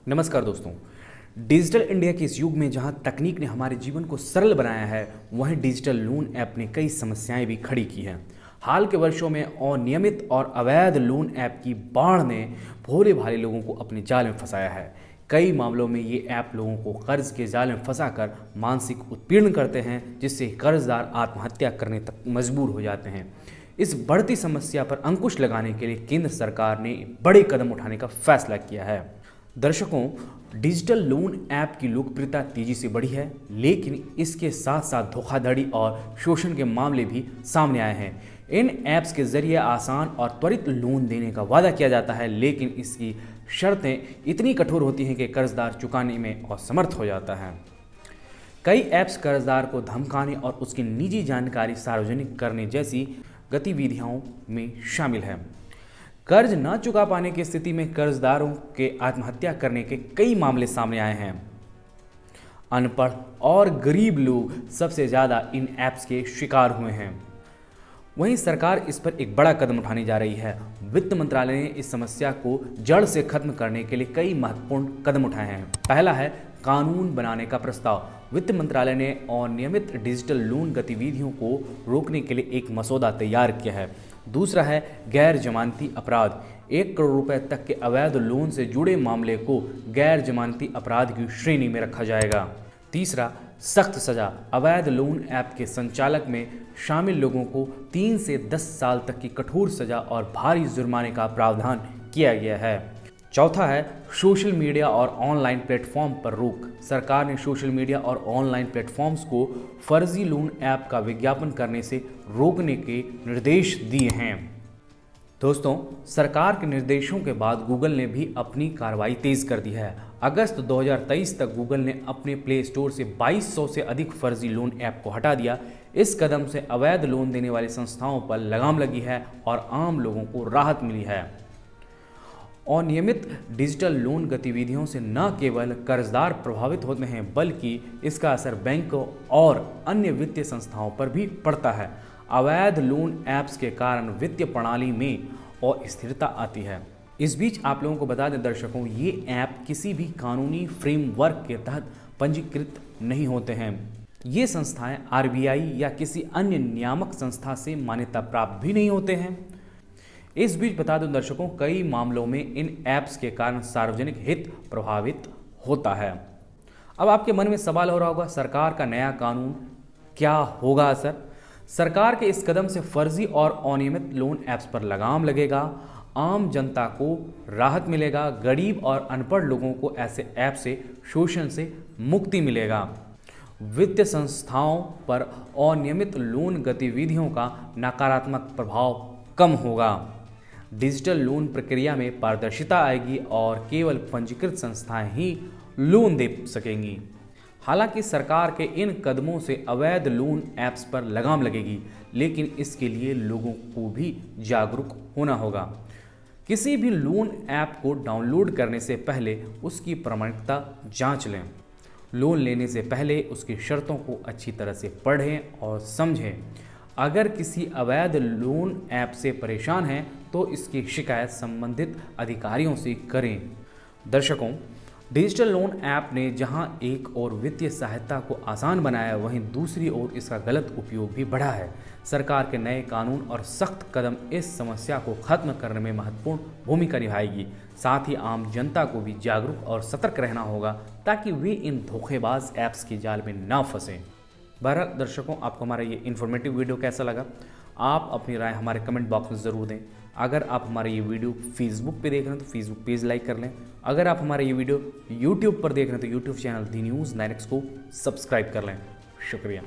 नमस्कार दोस्तों। Digital India के इस युग में जहां तकनीक ने हमारे जीवन को सरल बनाया है, वहीं डिजिटल लोन ऐप ने कई समस्याएं भी खड़ी की हैं। हाल के वर्षों में अनियमित और अवैध लोन ऐप की बाढ़ ने भोले भाले लोगों को अपने जाल में फंसाया है। कई मामलों में ये ऐप लोगों को कर्ज के जाल में फंसाकर मानसिक उत्पीड़न करते हैं, जिससे कर्जदार आत्महत्या करने तक मजबूर हो जाते हैं। इस बढ़ती समस्या पर अंकुश लगाने के लिए केंद्र सरकार ने बड़े कदम उठाने का फैसला किया है। दर्शकों, डिजिटल लोन ऐप की लोकप्रियता तेजी से बढ़ी है, लेकिन इसके साथ साथ धोखाधड़ी और शोषण के मामले भी सामने आए हैं। इन ऐप्स के जरिए आसान और त्वरित लोन देने का वादा किया जाता है, लेकिन इसकी शर्तें इतनी कठोर होती हैं कि कर्जदार चुकाने में असमर्थ हो जाता है। कई ऐप्स कर्जदार को धमकाने और उसकी निजी जानकारी सार्वजनिक करने जैसी गतिविधियों में शामिल है। कर्ज न चुका पाने की स्थिति में कर्जदारों के आत्महत्या करने के कई मामले सामने आए हैं। अनपढ़ और गरीब लोग सबसे ज़्यादा इन ऐप्स के शिकार हुए हैं। वहीं सरकार इस पर एक बड़ा कदम उठाने जा रही है। वित्त मंत्रालय ने इस समस्या को जड़ से खत्म करने के लिए कई महत्वपूर्ण कदम उठाए हैं। पहला है कानून बनाने का प्रस्ताव। वित्त मंत्रालय ने अनियमित डिजिटल लोन गतिविधियों को रोकने के लिए एक मसौदा तैयार किया है। दूसरा है गैर जमानती अपराध। 1 करोड़ रुपए तक के अवैध लोन से जुड़े मामले को गैर जमानती अपराध की श्रेणी में रखा जाएगा। तीसरा, सख्त सजा। अवैध लोन ऐप के संचालक में शामिल लोगों को 3 से 10 साल तक की कठोर सजा और भारी जुर्माने का प्रावधान किया गया है। चौथा है सोशल मीडिया और ऑनलाइन प्लेटफॉर्म पर रोक। सरकार ने सोशल मीडिया और ऑनलाइन प्लेटफॉर्म्स को फर्जी लोन ऐप का विज्ञापन करने से रोकने के निर्देश दिए हैं। दोस्तों, सरकार के निर्देशों के बाद गूगल ने भी अपनी कार्रवाई तेज कर दी है। अगस्त 2023 तक गूगल ने अपने प्ले स्टोर से 2200 से अधिक फर्जी लोन ऐप को हटा दिया। इस कदम से अवैध लोन देने वाली संस्थाओं पर लगाम लगी है और आम लोगों को राहत मिली है। अनियमित डिजिटल लोन गतिविधियों से न केवल कर्जदार प्रभावित होते हैं, बल्कि इसका असर बैंकों और अन्य वित्तीय संस्थाओं पर भी पड़ता है। अवैध लोन ऐप्स के कारण वित्तीय प्रणाली में अस्थिरता आती है। इस बीच आप लोगों को बता दें दर्शकों, ये ऐप किसी भी कानूनी फ्रेमवर्क के तहत पंजीकृत नहीं होते हैं। ये संस्थाएं आरबीआई या किसी अन्य नियामक संस्था से मान्यता प्राप्त भी नहीं होते हैं। इस बीच बता दूं दर्शकों, कई मामलों में इन ऐप्स के कारण सार्वजनिक हित प्रभावित होता है। अब आपके मन में सवाल हो रहा होगा, सरकार का नया कानून क्या होगा असर? सरकार के इस कदम से फर्जी और अनियमित लोन ऐप्स पर लगाम लगेगा, आम जनता को राहत मिलेगा, गरीब और अनपढ़ लोगों को ऐसे ऐप से शोषण से मुक्ति मिलेगा। वित्तीय संस्थाओं पर अनियमित लोन गतिविधियों का नकारात्मक प्रभाव कम होगा। डिजिटल लोन प्रक्रिया में पारदर्शिता आएगी और केवल पंजीकृत संस्थाएं ही लोन दे सकेंगी। हालांकि सरकार के इन कदमों से अवैध लोन ऐप्स पर लगाम लगेगी, लेकिन इसके लिए लोगों को भी जागरूक होना होगा। किसी भी लोन ऐप को डाउनलोड करने से पहले उसकी प्रामाणिकता जांच लें। लोन लेने से पहले उसकी शर्तों को अच्छी तरह से पढ़ें और समझें। अगर किसी अवैध लोन ऐप से परेशान हैं तो इसकी शिकायत संबंधित अधिकारियों से करें। दर्शकों, डिजिटल लोन ऐप ने जहां एक ओर वित्तीय सहायता को आसान बनाया, वहीं दूसरी ओर इसका गलत उपयोग भी बढ़ा है। सरकार के नए कानून और सख्त कदम इस समस्या को खत्म करने में महत्वपूर्ण भूमिका निभाएगी। साथ ही आम जनता को भी जागरूक और सतर्क रहना होगा, ताकि वे इन धोखेबाज ऐप्स के जाल में ना फंसें। बहरहाल दर्शकों, आपको हमारा ये इन्फॉर्मेटिव वीडियो कैसा लगा? आप अपनी राय हमारे कमेंट बॉक्स में ज़रूर दें। अगर आप हमारे ये वीडियो फेसबुक पे देख रहे हैं तो फेसबुक पेज लाइक कर लें। अगर आप हमारे ये वीडियो यूट्यूब पर देख रहे हैं तो यूट्यूब चैनल दी न्यूज़ 9X को सब्सक्राइब कर लें। शुक्रिया।